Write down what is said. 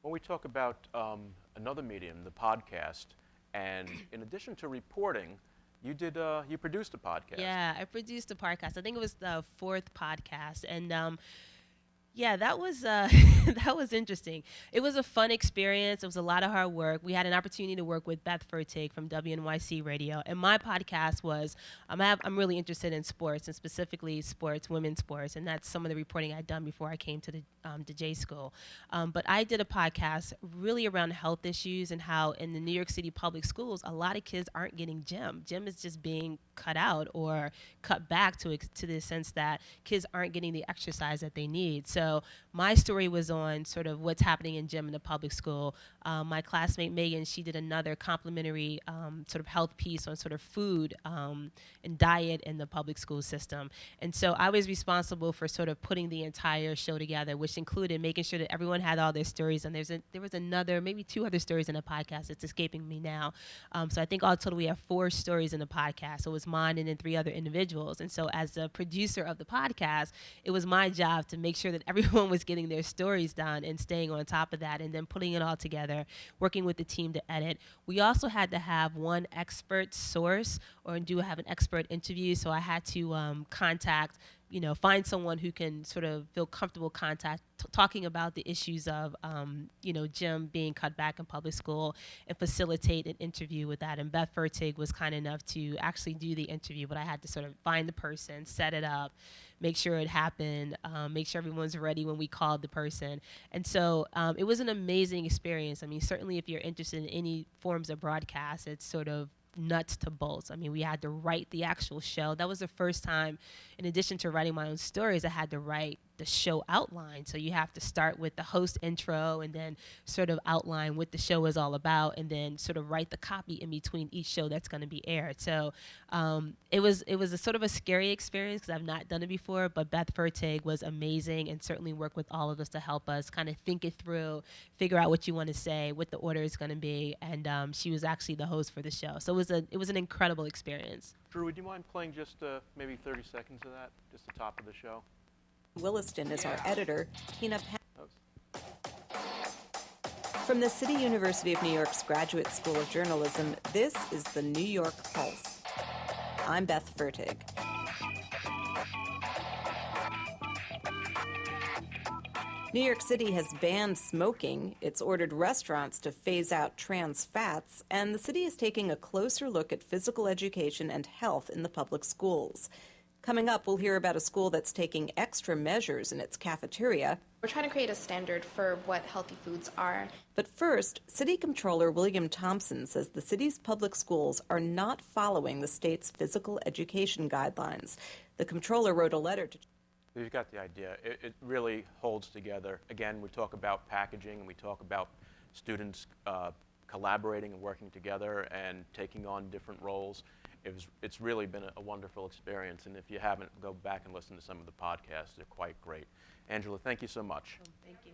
When we talk about another medium, the podcast, and in addition to reporting, you produced a podcast. Yeah, I produced a podcast. I think it was the fourth podcast, and yeah, that was that was interesting. It was a fun experience. It was a lot of hard work. We had an opportunity to work with Beth Fertig from WNYC Radio, and my podcast was I'm really interested in sports and specifically sports, women's sports, and that's some of the reporting I'd done before I came to the J School. But I did a podcast really around health issues and how in the New York City public schools, a lot of kids aren't getting gym. Gym is just being cut out or cut back to the sense that kids aren't getting the exercise that they need. So my story was on sort of what's happening in gym in the public school. My classmate Megan, she did another complimentary sort of health piece on sort of food and diet in the public school system. And so I was responsible for sort of putting the entire show together, which included making sure that everyone had all their stories. And there was another, maybe two other stories in the podcast. It's escaping me now. So I think all total we have 4 stories in the podcast. So it was mine and then 3 other individuals. And so as the producer of the podcast, it was my job to make sure that everyone was getting their stories done and staying on top of that and then putting it all together, working with the team to edit. We also had to have one expert source or do have an expert interview. So I had to contact, find someone who can sort of feel comfortable talking about the issues of, gym being cut back in public school and facilitate an interview with that. And Beth Fertig was kind enough to actually do the interview, but I had to sort of find the person, set it up, make sure it happened, make sure everyone's ready when we called the person. And so it was an amazing experience. I mean, certainly if you're interested in any forms of broadcast, it's sort of nuts to bolts. I mean, we had to write the actual show. That was the first time, in addition to writing my own stories, I had to write the show outline. So you have to start with the host intro and then sort of outline what the show is all about and then sort of write the copy in between each show that's going to be aired. So it was a sort of a scary experience because I've not done it before, but Beth Fertig was amazing and certainly worked with all of us to help us kind of think it through, figure out what you want to say, what the order is going to be, and she was actually the host for the show. So it was an incredible experience. Drew, would you mind playing just maybe 30 seconds of that, just the top of the show? Williston is our editor, Tina Penn. From the City University of New York's Graduate School of Journalism, this is the New York Pulse. I'm Beth Fertig. New York City has banned smoking. It's ordered restaurants to phase out trans fats, and the city is taking a closer look at physical education and health in the public schools. Coming up, we'll hear about a school that's taking extra measures in its cafeteria. We're trying to create a standard for what healthy foods are. But first, City Comptroller William Thompson says the city's public schools are not following the state's physical education guidelines. The comptroller wrote a letter to... You've got the idea. It really holds together. Again, we talk about packaging and we talk about students collaborating and working together and taking on different roles. It's really been a wonderful experience, and if you haven't, go back and listen to some of the podcasts. They're quite great. Angela, thank you so much. Thank you.